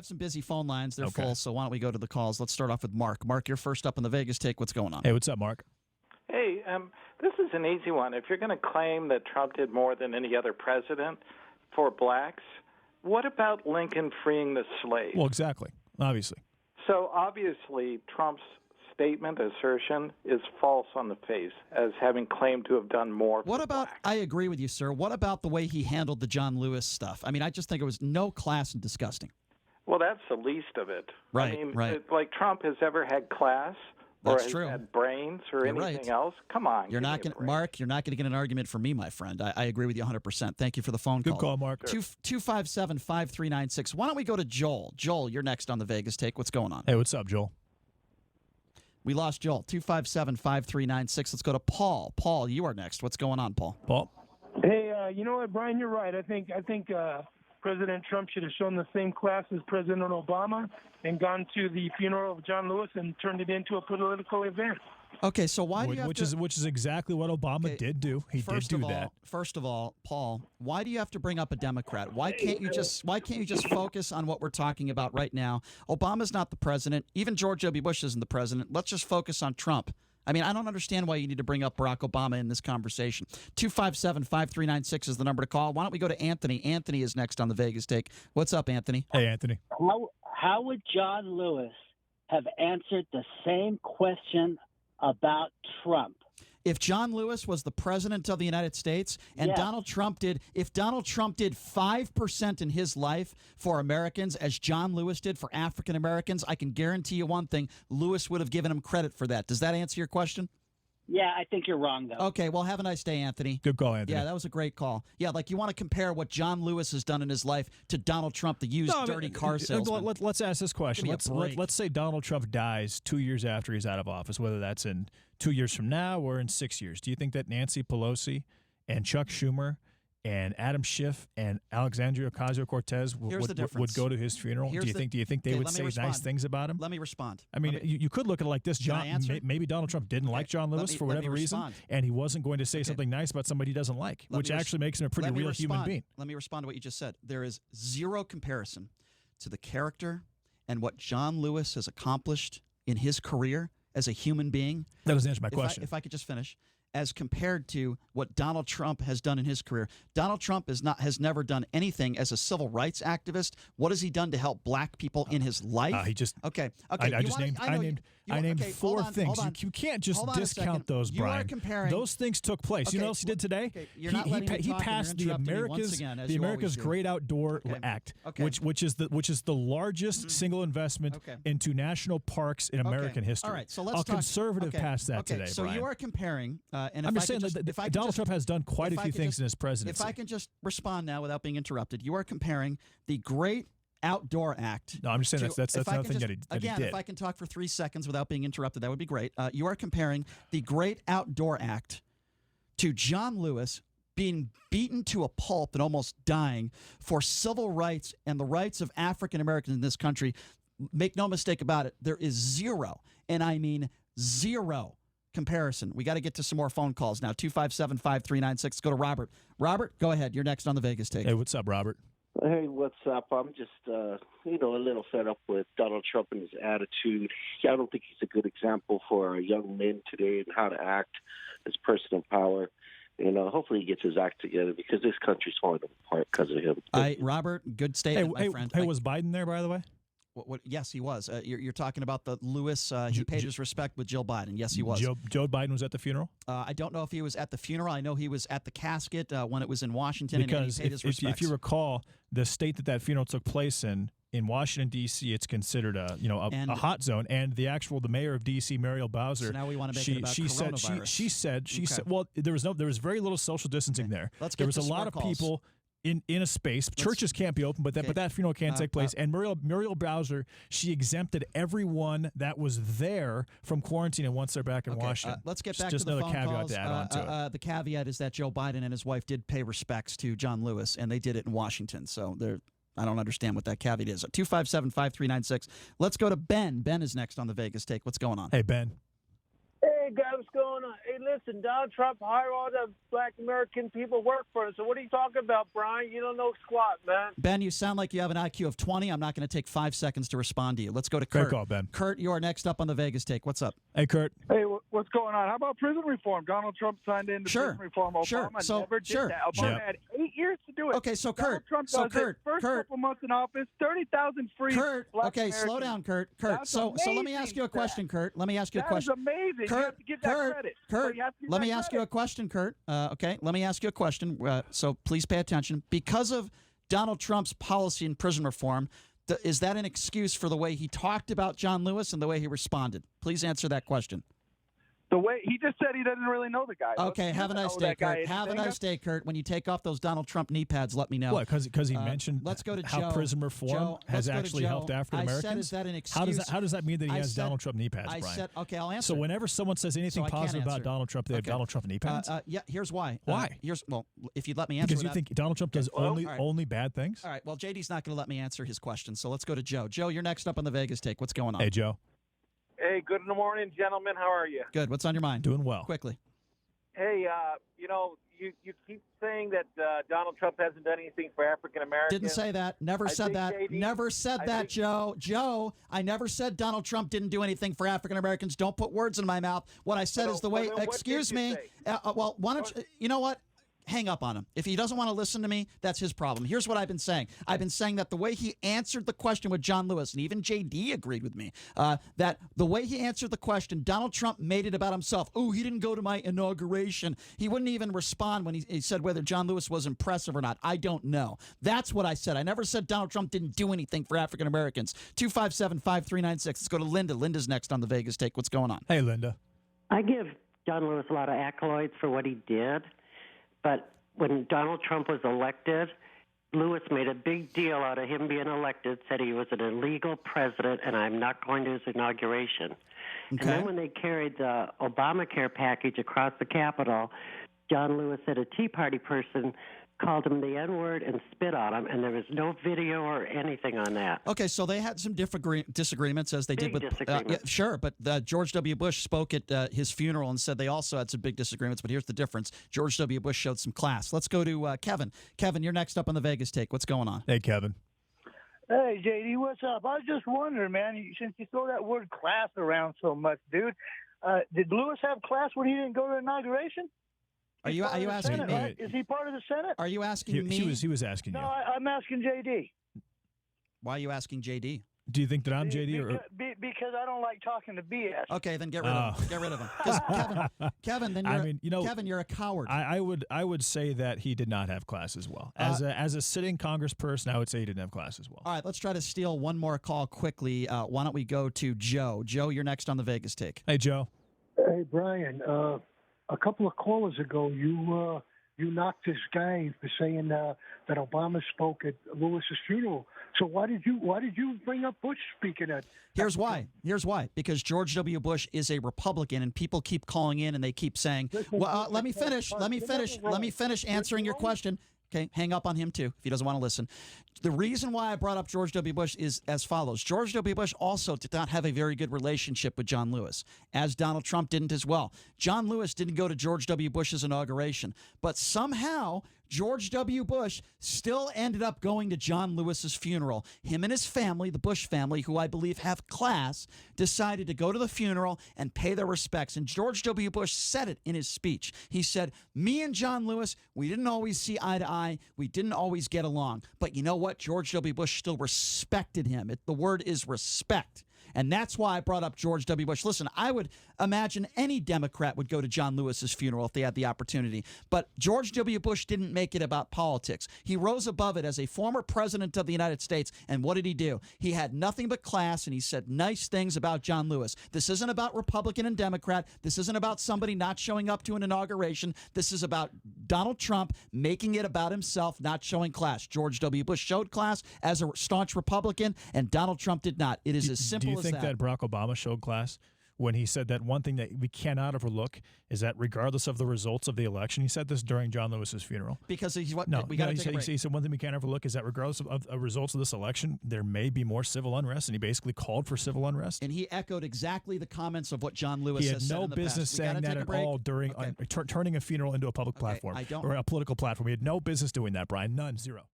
have some busy phone lines. They're full, so why don't we go to the calls? Let's start off with Mark. Mark, you're first up in the Vegas take. What's going on? Hey, what's up, Mark? Hey, this is an easy one. If you're going to claim that Trump did more than any other president for blacks, what about Lincoln freeing the slaves? Well, exactly. Obviously. So obviously Trump's assertion is false on the face as having claimed to have done more. What about, blacks. I agree with you, sir. What about the way he handled the John Lewis stuff? I mean, I just think it was no class and disgusting. Well, that's the least of it. Right, I mean, right. Like Trump has ever had class or That's has true. had brains or You're anything right. else. Come on. You're not going to, Mark, you're not going to get an argument from me, my friend. I agree with you 100%. Thank you for the phone call. Good call, Mark. 257-5396. Why don't we go to Joel? Joel, you're next on the Vegas take. What's going on? Hey, what's up, Joel? We lost Joel. 257-5396. Let's go to Paul. Paul, you are next. What's going on, Paul? Paul? Hey, you know what, Brian? You're right. I think President Trump should have shown the same class as President Obama and gone to the funeral of John Lewis and turned it into a political event. Okay, so why do you have which is exactly what Obama did do. He did do that. First of all, Paul, why do you have to bring up a Democrat? Why can't you just focus on what we're talking about right now? Obama's not the president. Even George W. Bush isn't the president. Let's just focus on Trump. I mean, I don't understand why you need to bring up Barack Obama in this conversation. 257-5396 is the number to call. Why don't we go to Anthony? Anthony is next on the Vegas take. What's up, Anthony? Hey, Anthony. How would John Lewis have answered the same question about Trump? If John Lewis was the president of the United States and Yes. if Donald Trump did 5% in his life for Americans as John Lewis did for African Americans, I can guarantee you one thing, Lewis would have given him credit for that. Does that answer your question? Yeah, I think you're wrong, though. Okay, well, have a nice day, Anthony. Good call, Anthony. Yeah, that was a great call. Yeah, like you want to compare what John Lewis has done in his life to Donald Trump, the used dirty car salesman. Let's ask this question. Give me a break. Let's say Donald Trump dies 2 years after he's out of office, whether that's in 2 years from now or in 6 years. Do you think that Nancy Pelosi and Chuck Schumer and Adam Schiff and Alexandria Ocasio-Cortez would go to his funeral? Do you think they would say nice things about him? Let me respond. I mean, you could look at it like this. Maybe Donald Trump didn't like John Lewis for whatever reason, and he wasn't going to say something nice about somebody he doesn't like, which actually makes him a pretty real human being. Let me respond to what you just said. There is zero comparison to the character and what John Lewis has accomplished in his career as a human being. That doesn't answer my question. If I could just finish. As compared to what Donald Trump has done in his career. Donald Trump has never done anything as a civil rights activist. What has he done to help black people in his life? I named four things. You can't just discount those, Brian. Those things took place. Okay, you know what else he did today? He passed the America's Great Outdoor Act, which is the largest single investment into national parks in American history. All right, so let's talk. A conservative passed that today, so Brian. You are comparing. I'm just saying that Donald Trump has done quite a few things in his presidency. If I can just respond now without being interrupted, you are comparing the Great Outdoor Act. No, I'm just saying that's another thing that he did. If I can talk for 3 seconds without being interrupted, that would be great. You are comparing the Great Outdoor Act to John Lewis being beaten to a pulp and almost dying for civil rights and the rights of African Americans in this country. Make no mistake about it, there is zero, and I mean zero, comparison. We got to get to some more phone calls now. 257-5396. Go to Robert. Robert, go ahead. You're next on the Vegas take. Hey, what's up, Robert? Hey, what's up? I'm just, a little fed up with Donald Trump and his attitude. I don't think he's a good example for young men today and how to act as person of power. Hopefully he gets his act together because this country's falling apart because of him. Robert, good statement, my friend. Hey, was Biden there, by the way? Yes, he was. You're talking about the Lewis. He paid his respect with Jill Biden. Yes, he was. Joe Biden was at the funeral? I don't know if he was at the funeral. I know he was at the casket when it was in Washington. Because and he paid his respects. If you recall, the state that funeral took place in Washington, D.C., it's considered a hot zone. And the mayor of D.C., Muriel Bowser, so now we want to make it about coronavirus. She said, well, there was very little social distancing there. There was a lot of people in a space. Churches can't be open, but that funeral can't take place. And Muriel Bowser, she exempted everyone that was there from quarantine once they're back in Washington. Let's get back just to the another phone caveat calls. to add on to it. The caveat is that Joe Biden and his wife did pay respects to John Lewis, and they did it in Washington. So I don't understand what that caveat is. 257-5396. Let's go to Ben. Ben is next on the Vegas take. What's going on? Hey, Ben. Hey, Hey, guys, what's going on? Hey, listen, Donald Trump hired all the black American people work for him. So what are you talking about, Brian? You don't know squat, man. Ben, you sound like you have an IQ of 20. I'm not going to take 5 seconds to respond to you. Let's go to Kurt. Great call, Ben. Kurt, you are next up on the Vegas take. What's up? Hey, Kurt. Hey, what's going on? How about prison reform? Donald Trump signed into prison reform. Obama never did that. Obama had 8 years to do it. Okay, so Donald Kurt. Trump So does Kurt. it. First Kurt. couple months in office, 30,000 free. Kurt. Black Okay, Americans. slow down, Kurt. Kurt. That's So let me ask you a question, Kurt. Let me ask you a question. That is amazing. You have to give that credit. Kurt, You have to give let that me ask you a credit. question, Kurt. Okay, let me ask you a question. So please pay attention. Because of Donald Trump's policy in prison reform, is that an excuse for the way he talked about John Lewis and the way he responded? Please answer that question. The way he just said he doesn't really know the guy. Okay, have a nice day, Kurt. Have a nice day, Kurt. When you take off those Donald Trump knee pads, let me know. What? Because he mentioned let's go to how Joe. prison reform Joe, has let's go to actually Joe. helped African I Americans. said, is that an excuse? How does that mean that he I has said- Donald Trump knee pads, I Brian? said, okay, I'll answer. So whenever someone says anything So I can't positive about answer. Donald Trump, they have Okay. Donald Trump knee pads? Yeah, here's why. Why? Well, if you'd let me answer. Because you think Donald Trump does All right. only bad things? All right. Well, JD's not going to let me answer his question, so let's go to Joe. Joe, you're next up on the Vegas take. What's going on? Hey, Joe. Hey, good morning, gentlemen. How are you? Good. What's on your mind? Doing well. Quickly. Hey, you keep saying that Donald Trump hasn't done anything for African Americans. Didn't say that. Never said think that. JD Never said that, Joe. Joe, I never said Donald Trump didn't do anything for African Americans. Don't put words in my mouth. What I said is the way. then what Excuse did you me. say? Well, why don't you know what? Hang up on him. If he doesn't want to listen to me, that's his problem. Here's what I've been saying. I've been saying that the way he answered the question with John Lewis, and even JD agreed with me, that the way he answered the question, Donald Trump made it about himself. Oh, he didn't go to my inauguration. He wouldn't even respond when he said whether John Lewis was impressive or not. I don't know. That's what I said. I never said Donald Trump didn't do anything for African Americans. 257-5396. Let's go to Linda. Linda's next on the Vegas take. What's going on? Hey, Linda. I give John Lewis a lot of accolades for what he did, but when Donald Trump was elected, Lewis made a big deal out of him being elected, said he was an illegal president, and I'm not going to his inauguration. Okay. And then when they carried the Obamacare package across the Capitol, John Lewis said a Tea Party person called him the N-word and spit on him, and there was no video or anything on that. Okay, so they had some disagreements as they Big did with disagreements. sure, but George W. Bush spoke at his funeral and said they also had some big disagreements. But here's the difference: George W. Bush showed some class. Let's go to Kevin. Kevin, you're next up on the Vegas take. What's going on? Hey, Kevin. Hey, JD, what's up? I was just wondering, man, since you throw that word class around so much, dude, did Lewis have class when he didn't go to the inauguration? Are you asking Senate, me? right? Is he part of the Senate? Are you asking me? He was asking you. No, I'm asking JD. Why are you asking JD? Do you think that I'm JD or? Because I don't like talking to BS. Okay, then get rid of him. Get rid of him. 'Cause Kevin, then you're Kevin, you're a coward. I would say that he did not have class as well. As a sitting congressperson, I would say he didn't have class as well. All right, let's try to steal one more call quickly. Why don't we go to Joe? Joe, you're next on the Vegas take. Hey, Joe. Hey, Brian. A couple of callers ago, you knocked this guy for saying that Obama spoke at Lewis's funeral. So why did you bring up Bush speaking at? Here's why. Because George W. Bush is a Republican, and people keep calling in and they keep saying, "Well, let me finish. Let me finish answering your question." Okay, hang up on him too if he doesn't want to listen. The reason why I brought up George W. Bush is as follows. George W. Bush also did not have a very good relationship with John Lewis, as Donald Trump didn't as well. John Lewis didn't go to George W. Bush's inauguration, but somehow George W. Bush still ended up going to John Lewis's funeral. Him and his family, the Bush family, who I believe have class, decided to go to the funeral and pay their respects. And George W. Bush said it in his speech. He said, "Me and John Lewis, we didn't always see eye to eye. We didn't always get along. But you know what? George W. Bush still respected him." The word is respect. And that's why I brought up George W. Bush. Listen, I would imagine any Democrat would go to John Lewis's funeral if they had the opportunity. But George W. Bush didn't make it about politics. He rose above it as a former president of the United States. And what did he do? He had nothing but class, and he said nice things about John Lewis. This isn't about Republican and Democrat. This isn't about somebody not showing up to an inauguration. This is about Donald Trump making it about himself, not showing class. George W. Bush showed class as a staunch Republican, and Donald Trump did not. It is as simple as that. Do you think that Barack Obama showed class when he said that one thing that we cannot overlook is that regardless of the results of the election, he said this during John Lewis's funeral. Because he's what? No, we got to he take said, a break. he said one thing we can't overlook is that regardless of results of this election, there may be more civil unrest, and he basically called for civil unrest. And he echoed exactly the comments of what John Lewis He had has said no in the business past. We gotta saying that take a at break. all during turning a funeral into a public platform I don't- or a political platform. He had no business doing that, Brian. None, zero.